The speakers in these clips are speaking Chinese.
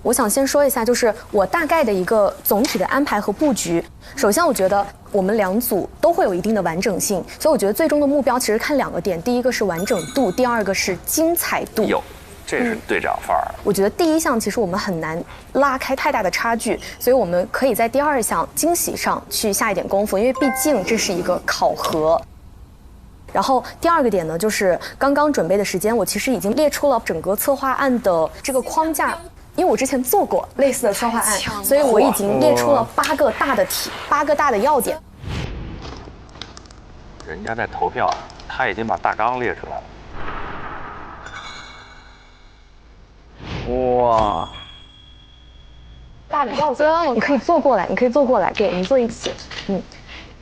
我想先说一下，就是我大概的一个总体的安排和布局。首先，我觉得我们两组都会有一定的完整性，所以我觉得最终的目标其实看2个点，第一个是完整度，第二个是精彩度。有，这是队长范儿。我觉得第一项其实我们很难拉开太大的差距，所以我们可以在第2项惊喜上去下一点功夫，因为毕竟这是一个考核。然后第2个点呢，就是刚刚准备的时间，我其实已经列出了整个策划案的这个框架。因为我之前做过类似的策划案，所以我已经列出了8个大的题，8个大的要点。人家在投票，他已经把大纲列出来了。哇！大的要点，你可以坐过来，对，你坐一起。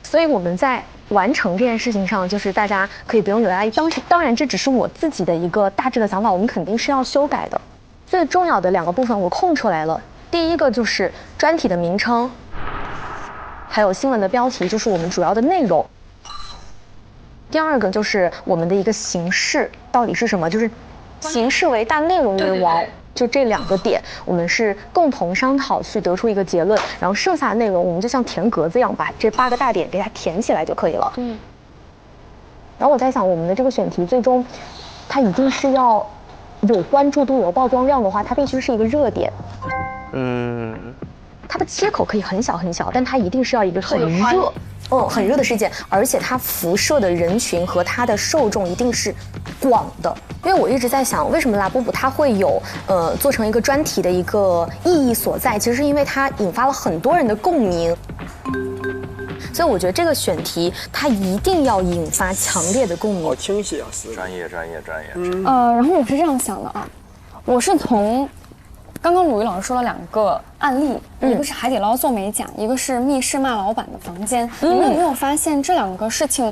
所以我们在完成这件事情上，就是大家可以不用有压力。当然，这只是我自己的一个大致的想法，我们肯定是要修改的。最重要的2个部分我空出来了，第一个就是专题的名称，还有新闻的标题，就是我们主要的内容。第2个就是我们的一个形式到底是什么，就是形式为大，内容为王。就这2个点，我们是共同商讨去得出一个结论，然后剩下的内容我们就像填格子一样，把这8个大点给它填起来就可以了。然后我在想，我们的这个选题最终，它一定是要有关注度、有曝光量的话，它必须是一个热点。它的切口可以很小很小，但它一定是要一个很热，很热的事件，而且它辐射的人群和它的受众一定是广的。因为我一直在想，为什么拉布布它会有做成一个专题的一个意义所在，其实是因为它引发了很多人的共鸣。所以我觉得这个选题它一定要引发强烈的共鸣。好清晰啊，专业。然后我是这样想的啊，我是从刚刚鲁豫老师说了2个案例，一个是海底捞做美甲，一个是密室骂老板的房间。你们有没有发现这2个事情？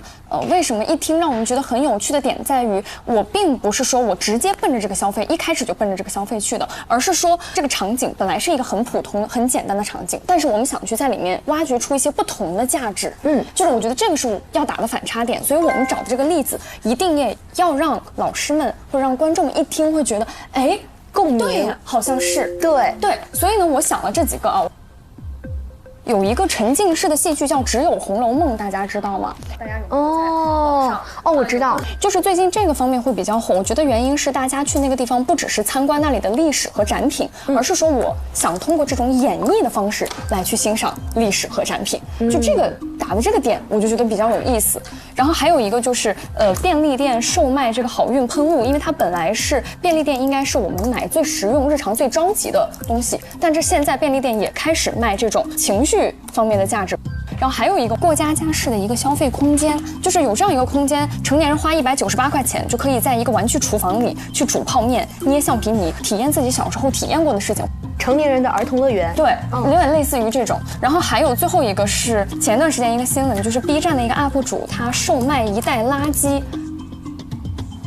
为什么一听让我们觉得很有趣的点在于，我并不是说我直接奔着这个消费，一开始就奔着这个消费去的，而是说这个场景本来是一个很普通、很简单的场景，但是我们想去在里面挖掘出一些不同的价值。就是我觉得这个是要打的反差点，所以我们找的这个例子一定也要让老师们或者让观众们一听会觉得，哎。共鸣，对呀，好像是，对，所以呢，我想了这几个啊。有一个沉浸式的戏剧叫《只有红楼梦》，大家知道吗？大家我知道，就是最近这个方面会比较火。我觉得原因是大家去那个地方不只是参观那里的历史和展品，而是说我想通过这种演绎的方式来去欣赏历史和展品。就这个打的这个点，我就觉得比较有意思。然后还有一个就是便利店售卖这个好运喷雾，因为它本来是便利店应该是我们买最实用、日常最着急的东西，但是现在便利店也开始卖这种情绪方面的价值。然后还有一个过家家式的一个消费空间，就是有这样一个空间，成年人花198块钱就可以在一个玩具厨房里去煮泡面、捏橡皮泥，体验自己小时候体验过的事情。成年人的儿童乐园，对，有点类似于这种。然后还有最后一个是前段时间一个新闻，就是 B 站的一个 UP 主，他售卖一袋垃圾。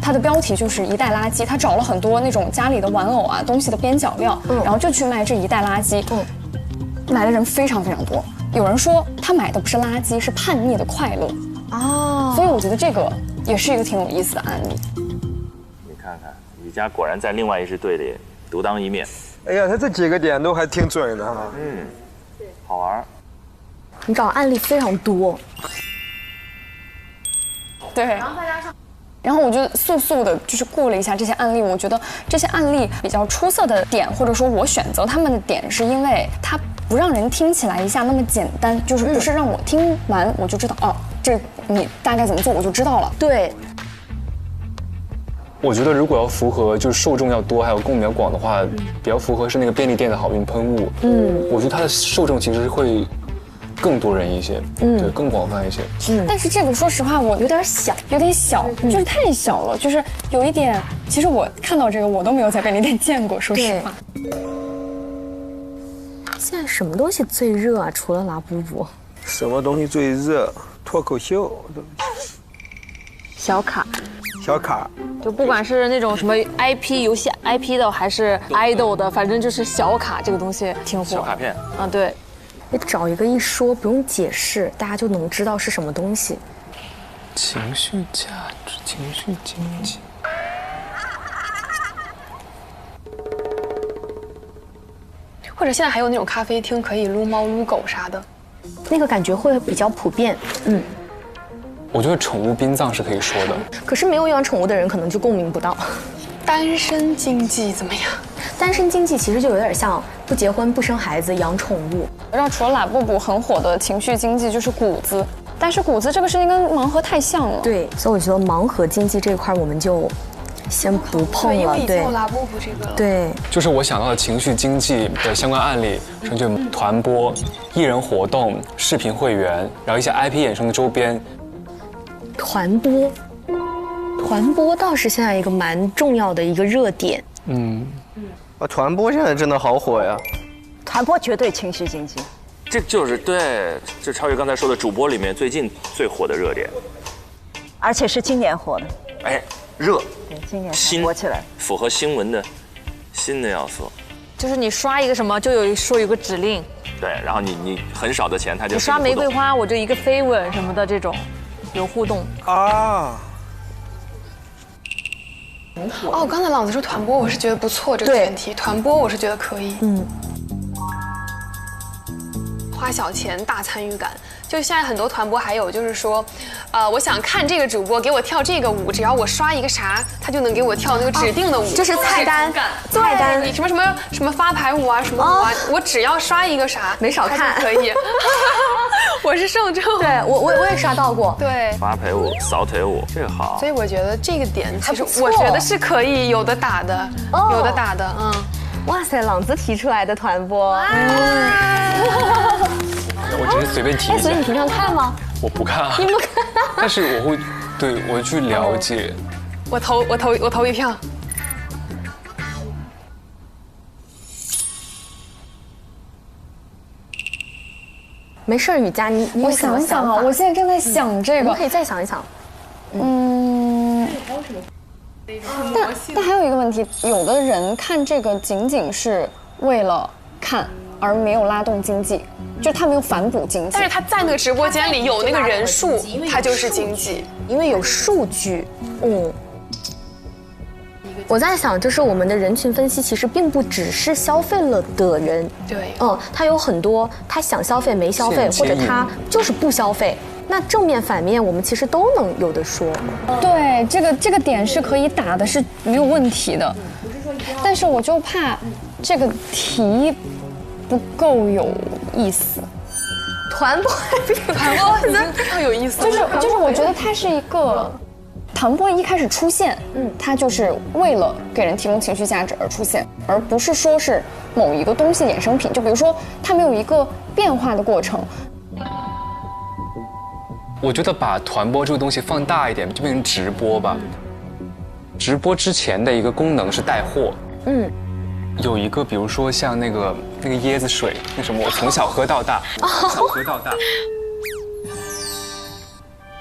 它的标题就是一袋垃圾，他找了很多那种家里的玩偶啊东西的边角料，然后就去卖这一袋垃圾，买的人非常非常多。有人说他买的不是垃圾，是叛逆的快乐所以我觉得这个也是一个挺有意思的案例。你看看，雨佳果然在另外一支队里独当一面。哎呀，他这几个点都还挺准的哈。好玩。你找案例非常多。对，然后我就速速的就是过了一下这些案例，我觉得这些案例比较出色的点，或者说我选择他们的点，是因为它不让人听起来一下那么简单，就是不是让我听完我就知道这你大概怎么做我就知道了。对。我觉得如果要符合就是受众要多还有共鸣要广的话，比较符合是那个便利店的好运喷雾。我觉得它的受众其实会更多人一些，对，更广泛一些。但是这个说实话我有点小，就是太小了，就是有一点，其实我看到这个我都没有在便利店见过，说实话。现在什么东西最热啊？除了拉布布，什么东西最热？脱口秀。小卡，就不管是那种什么 IP 游戏 IP 的，还是 idol 的，反正就是小卡这个东西挺火。小卡片。对。你找一个一说不用解释，大家就能知道是什么东西。情绪价值，情绪经济。或者现在还有那种咖啡厅可以撸猫撸狗啥的，那个感觉会比较普遍。我觉得宠物殡葬是可以说的，可是没有养宠物的人可能就共鸣不到。单身经济怎么样？单身经济其实就有点像不结婚不生孩子养宠物。我知道除了拉布布很火的情绪经济就是谷子，但是谷子这个事情跟盲盒太像了。对，所以我觉得盲盒经济这块我们就先不碰了。已经有拉布布这个了。对，就是我想到的情绪经济的相关案例，就团播、艺人活动、视频会员，然后一些 IP 衍生的周边。团播倒是现在一个蛮重要的一个热点。传播现在真的好火呀！传播绝对情绪经济，这就是对，这超越刚才说的主播里面最近最火的热点，而且是今年火的。哎，热，对，今年新火起来，符合新闻的新的要素。就是你刷一个什么，就有个指令，对，然后你很少的钱，他就你刷玫瑰花，我就一个飞吻什么的这种，有互动啊。哦，刚才老子说团播，我是觉得不错这个选题，团播我是觉得可以。花小钱大参与感，就现在很多团播还有就是说，我想看这个主播给我跳这个舞，只要我刷一个啥，他就能给我跳那个指定的舞，就是菜单，菜单什么发牌舞啊，什么舞啊，我只要刷一个啥，没少看，可以。我是受众，对我也刷到过，对，发牌舞、扫腿舞，这个好。所以我觉得这个点其实我觉得是可以有的打的，有的打的，哇塞，朗子提出来的团播，我只是随便提一下。所以你平常看吗？我不看啊。你不看？但是我会，对我去了解。我投一票。没事，雨佳，你我想想啊，我现在正在想这个，可以再想一想。但还有一个问题，有的人看这个仅仅是为了看，而没有拉动经济，就是他没有反哺经济。但是他在那个直播间里有那个人数，他就是经济，因为有数据。我在想，就是我们的人群分析其实并不只是消费了的人，对，他有很多他想消费没消费，或者他就是不消费。那正面反面我们其实都能有的说。对，这个点是可以打的，是没有问题的。但是我就怕这个题不够有意思。团播已经非常有意思，就是我觉得它是一个。团播一开始出现，它就是为了给人提供情绪价值而出现，而不是说是某一个东西衍生品。就比如说，它没有一个变化的过程。我觉得把团播这个东西放大一点，就变成直播吧。直播之前的一个功能是带货，有一个比如说像那个椰子水，那什么，我从小喝到大，从小喝到大。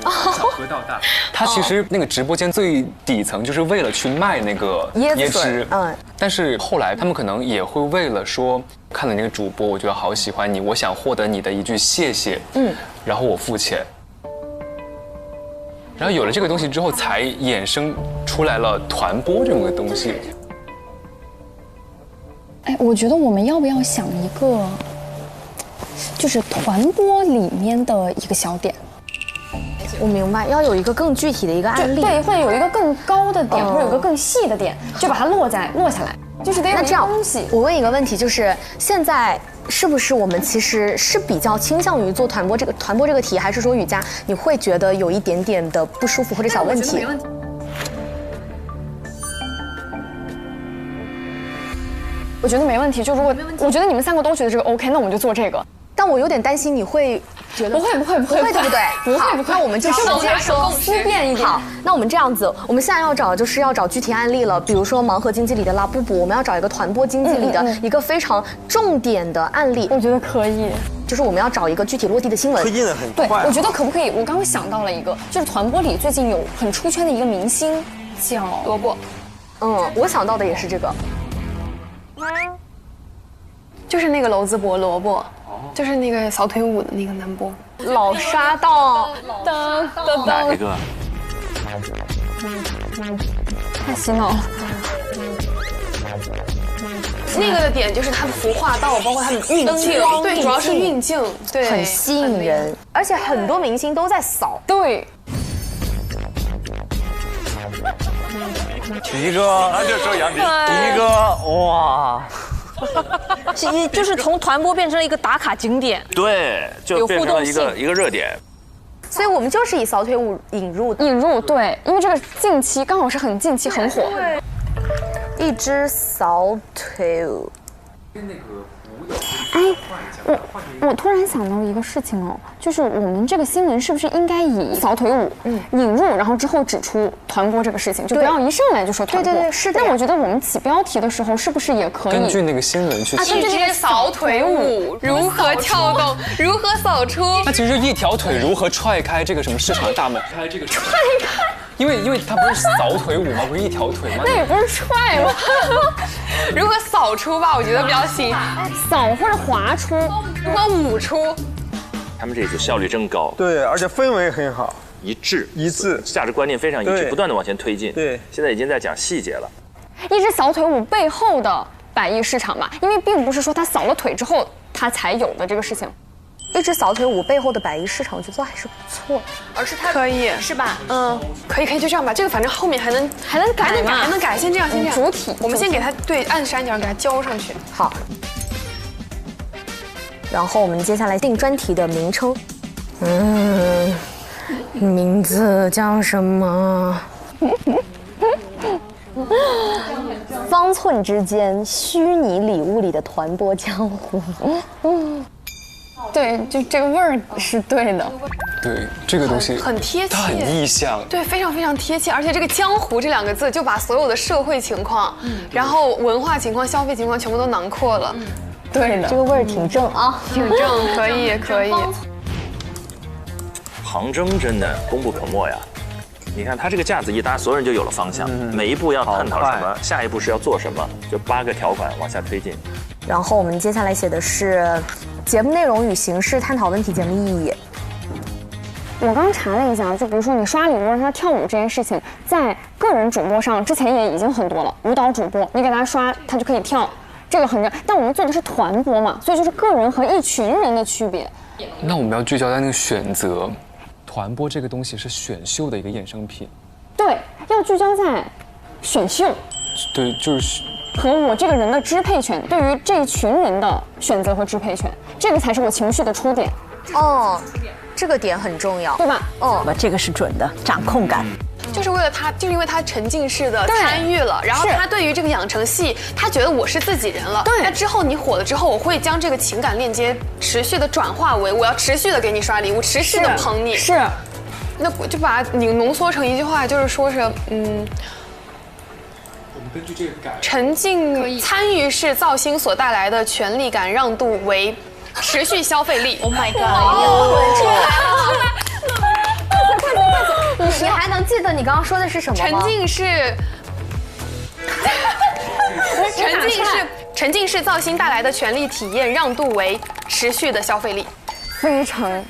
小喝到大，它其实那个直播间最底层就是为了去卖那个椰汁，但是后来他们可能也会为了说看了那个主播，我觉得好喜欢你，我想获得你的一句谢谢，然后我付钱，然后有了这个东西之后，才衍生出来了团播这么个东西。哎，我觉得我们要不要想一个，就是团播里面的一个小点？我明白，要有一个更具体的一个案例，对，会有一个更高的点，或者有个更细的点，就把它落下来，就是得有一个东西。我问一个问题，就是现在是不是我们其实是比较倾向于做团播这个题，还是说雨佳你会觉得有一点点的不舒服或者小问题？我觉得没问题。就如果我觉得你们三个都觉得这个 OK， 那我们就做这个。但我有点担心你会觉得不会，对不对？不会。那我们就直接说思辨一点。好，那我们这样子，我们现在要找具体案例了，比如说盲盒经济里的拉布布，我们要找一个团播经济里的一个非常重点的案例。我觉得可以，就是我们要找一个具体落地的新闻。推进的很快。对，我觉得可不可以？我刚刚想到了一个，就是团播里最近有很出圈的一个明星叫萝卜。我想到的也是这个。就是那个娄淄博萝卜，就是那个扫腿舞的那个男播，老沙道，哪一个？太洗脑了。那个的点就是它的服化道，包括它的运镜，对，主要是运镜，对，很吸引人，而且很多明星都在扫。对。第一个，那就说杨迪，第一个，哇，就是从团播变成了一个打卡景点，对，就变成了一个热点。所以我们就是以扫腿舞引入，对，因为这个近期刚好是很近期很火。一支扫腿舞。哎，我突然想到一个事情哦，就是我们这个新闻是不是应该以扫腿舞引入，然后之后指出团播这个事情，就不要一上来就说团播。对，是的。那我觉得我们起标题的时候是不是也可以根据那个新闻去起？一支扫腿舞如何跳动，如何扫出？那其实一条腿如何踹开这个什么市场的大门？踹开。因为它不是扫腿舞吗？不是一条腿吗？那也不是踹吗？如何扫出吧？我觉得比较行。扫或者滑出，如何舞出？他们这一组效率真高。对，而且氛围很好，一致，价值观念非常一致，不断的往前推进。对，现在已经在讲细节了。一支扫腿舞背后的百亿市场吧，因为并不是说他扫了腿之后他才有的这个事情。一支扫腿舞背后的百亿市场，我觉得还是不错，而是它可以是吧？可以，就这样吧。这个反正后面还能改，先这样。主体，我们先给它按3角给它交上去。好。然后我们接下来定专题的名称，名字叫什么？方寸之间，虚拟礼物里的团播江湖。对，就这个味儿是对的。对，这个东西很贴切，它很意象。对，非常非常贴切，而且这个江湖这2个字就把所有的社会情况，然后文化情况、消费情况全部都囊括了。对的，这个味儿挺正啊，挺正，可以。旁征真的功不可没呀。你看他这个架子一搭，所有人就有了方向，每一步要探讨什么，下一步是要做什么，就8个条款往下推进。然后我们接下来写的是节目内容与形式，探讨问题节目意义。我刚查了一下，就比如说你刷礼物让他跳舞这件事情，在个人主播上之前也已经很多了。舞蹈主播，你给他刷，他就可以跳，这个很正。但我们做的是团播嘛，所以就是个人和一群人的区别。那我们要聚焦在那个选择，团播这个东西是选秀的一个衍生品。对，要聚焦在选秀。对，就是和我这个人的支配权，对于这一群人的选择和支配权，这个才是我情绪的出点。哦，这个点很重要，对吧？这个是准的，掌控感。就是为了他，就是因为他沉浸式的参与了，然后他对于这个养成系，他觉得我是自己人了。对，那之后你火了之后，我会将这个情感链接持续的转化为我要持续的给你刷礼物，持续的捧你。是，那就把你浓缩成一句话，就是说是根据这个改，沉浸参与式造星所带来的权力感让度为持续消费力。Oh my god！ 你还能记得你刚刚说的是什么吗？沉浸式造星带来的权力体验让度为持续的消费力。非常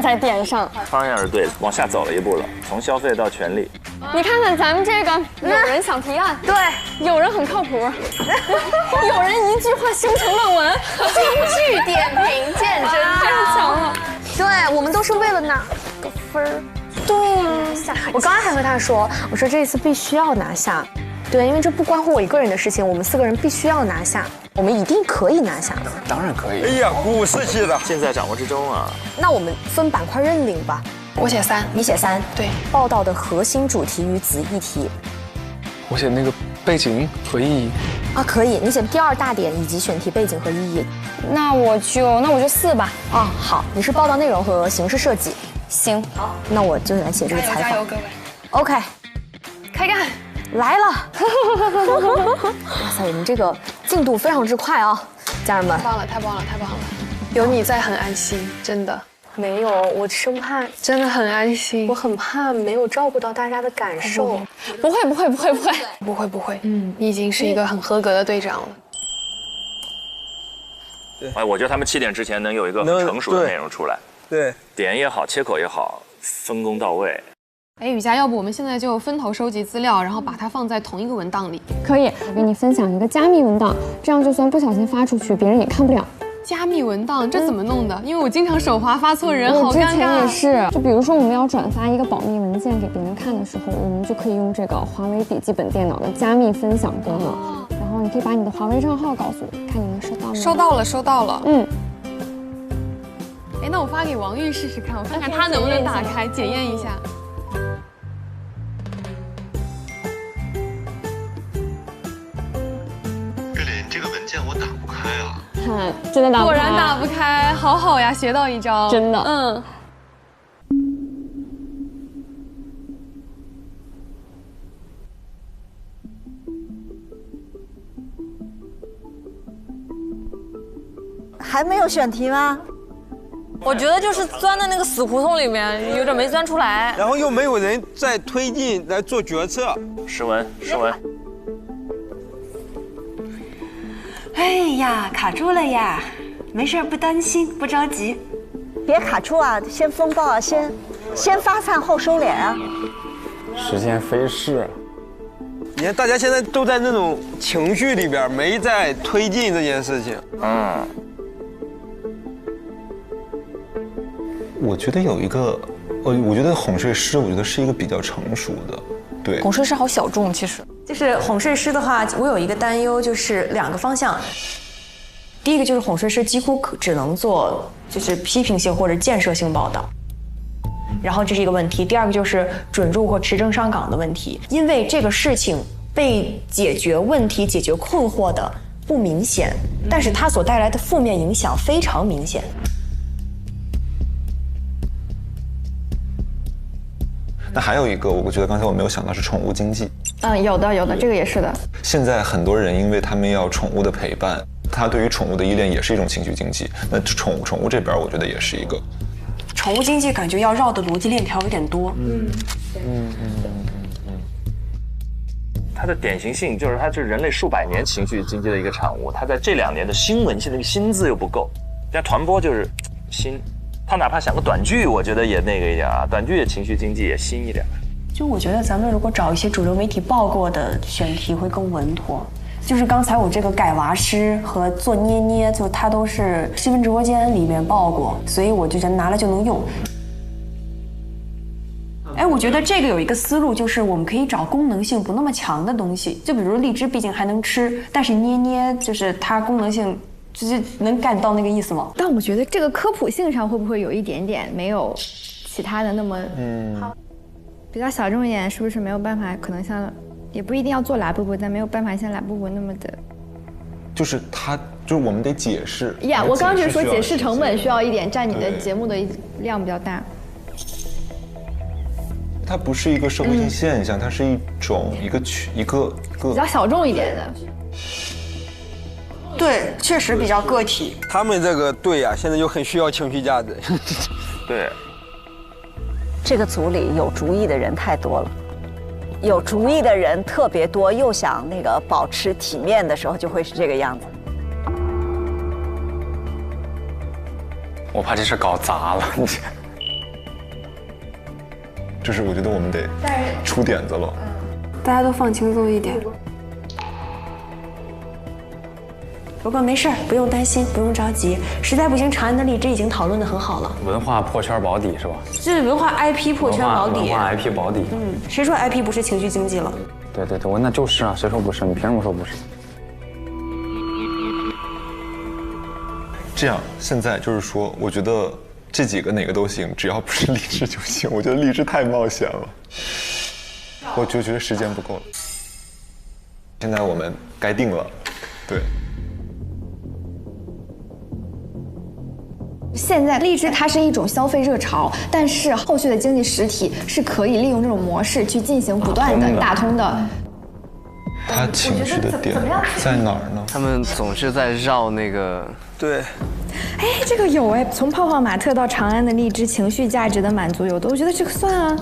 在点上，方向是对的，往下走了一步了，从消费到权利。你看看咱们这个，有人想提案，对，有人很靠谱，有人一句话修成论文，京剧点评见真太强了。对，我们都是为了拿个分儿。对啊，我刚刚还和他说，我说这一次必须要拿下。对，因为这不关乎我一个人的事情，我们4个人必须要拿下，我们一定可以拿下的。当然可以。哎呀，鼓舞士气的，尽在掌握之中啊。那我们分板块认领吧。我写3，你写3。对，报道的核心主题与子议题。我写那个背景和意义。啊，可以，你写第2大点以及选题背景和意义。那我就4吧。啊，好，你是报道内容和形式设计。行，好，那我就来写这个采访。加油，各位。OK， 开干。来了！哇塞，我们这个进度非常之快啊，家人们！太棒了，太棒了，太棒了！有你在很安心，真的。没有，我生怕真的很安心，我很怕没有照顾到大家的感受。不会，你已经是一个很合格的队长了。哎，我觉得他们7点之前能有一个很成熟的内容出来。对，点也好，切口也好，分工到位。哎，雨佳，要不我们现在就分头收集资料，然后把它放在同一个文档里。可以，我给你分享一个加密文档，这样就算不小心发出去，别人也看不了。加密文档这怎么弄的？因为我经常手滑发错人，好尴尬。我之前也是，就比如说我们要转发一个保密文件给别人看的时候，我们就可以用这个华为笔记本电脑的加密分享功能。然后你可以把你的华为账号告诉我，看你能收到吗？收到了，收到了。嗯。哎，那我发给王玉试试看，我看看他能不能打开，检验一下。月玲，这个文件我打不开啊。真的打不开。果然打不开，好好呀，学到一招。真的。嗯。还没有选题吗？我觉得就是钻在那个死胡同里面，有点没钻出来。然后又没有人在推进来做决策。诗文。哎呀，卡住了呀！没事，不担心，不着急。别卡住啊，先风暴啊，先发散后收敛啊。时间飞逝。你看，大家现在都在那种情绪里边，没在推进这件事情。我觉得有一个，我觉得哄睡师，我觉得是一个比较成熟的，对。哄睡师好小众，其实。就是哄睡师的话，我有一个担忧，就是2个方向。第一个就是哄睡师几乎只能做就是批评性或者建设性报道，然后这是一个问题。第2个就是准入或持证上岗的问题，因为这个事情被解决问题、解决困惑的不明显，但是它所带来的负面影响非常明显。那还有一个，我觉得刚才我没有想到是宠物经济。有的，这个也是的。现在很多人因为他们要宠物的陪伴，他对于宠物的依恋也是一种情绪经济。那宠物这边，我觉得也是一个。宠物经济感觉要绕的逻辑链条有点多。它的典型性就是它就是人类数百年情绪经济的一个产物，它在这2年的新文献那个新字又不够，像团播就是新，他哪怕想个短剧，我觉得也那个一点啊，短剧的情绪经济也新一点。就我觉得咱们如果找一些主流媒体报过的选题会更稳妥。就是刚才我这个改娃师和做捏捏，就它都是新闻直播间里面报过，所以我就觉得拿来就能用。哎，我觉得这个有一个思路，就是我们可以找功能性不那么强的东西，就比如荔枝毕竟还能吃，但是捏捏就是它功能性就是能 get 到那个意思吗？但我觉得这个科普性上会不会有一点点没有其他的那么比较小众一点，是不是没有办法？可能像也不一定要做拉布布，但没有办法像拉布布那么的。就是我们得解释。呀，我刚刚就是说解释成本需要一点，占你的节目的量比较大。它不是一个社会性现象，它是一种一个比较小众一点的。对，确实比较个体。他们这个队啊，现在就很需要情绪价值。对。这个组里有主意的人太多了，有主意的人特别多，又想那个保持体面的时候，就会是这个样子。我怕这事搞砸了。就是我觉得我们得出点子了。大家都放轻松一点。不过没事，不用担心，不用着急。实在不行，长安的荔枝已经讨论得很好了。文化破圈保底是吧？这文化 IP 破圈保底。文化 IP 保底。谁说 IP 不是情绪经济了？对，那就是啊，谁说不是？你凭什么说不是？这样，现在就是说，我觉得这几个哪个都行，只要不是励志就行。我觉得励志太冒险了，我就觉得时间不够了。现在我们该定了，对。现在荔枝它是一种消费热潮，但是后续的经济实体是可以利用这种模式去进行不断的打通的。他情绪的点在哪儿呢？他们总是在绕那个。对。哎，这个有哎，从泡泡玛特到长安的荔枝，情绪价值的满足有的，我觉得这个算啊。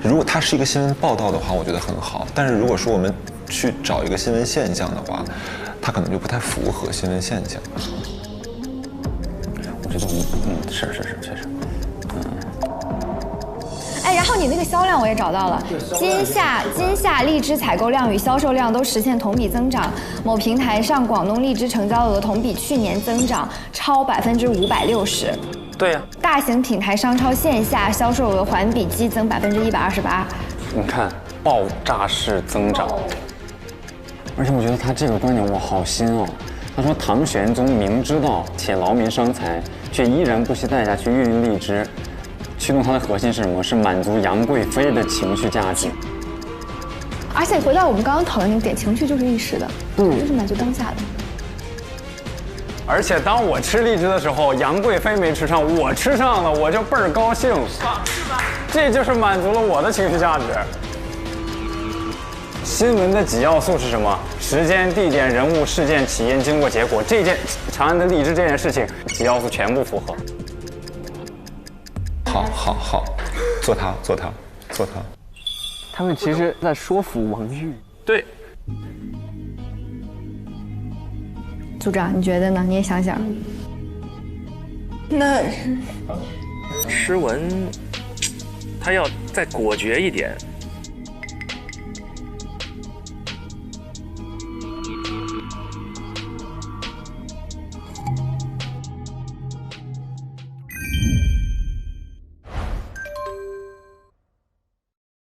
如果它是一个新闻报道的话，我觉得很好。但是如果说我们去找一个新闻现象的话，它可能就不太符合新闻现象。我觉得是，确实，哎，然后你那个销量我也找到了，今夏荔枝采购量与销售量都实现同比增长，某平台上广东荔枝成交额同比去年增长超560%。对呀，大型品牌商超线下销售额环比激增128%。你看，爆炸式增长。而且我觉得他这个观点我好新哦。他说唐玄宗明知道且劳民伤财，却依然不惜代价去运荔枝，驱动它的核心是什么？是满足杨贵妃的情绪价值。而且回到我们刚刚讨论那个点，情绪就是一时的，就是满足当下的。而且当我吃荔枝的时候，杨贵妃没吃上，我吃上了，我就倍儿高兴，这就是满足了我的情绪价值。新闻的几要素是什么？时间、地点、人物、事件、起因、经过、结果。这件长安的荔枝这件事情，几要素全部符合。好，做它。他们其实在说服王玉。对。组长，你觉得呢？你也想想。那诗文，他要再果决一点，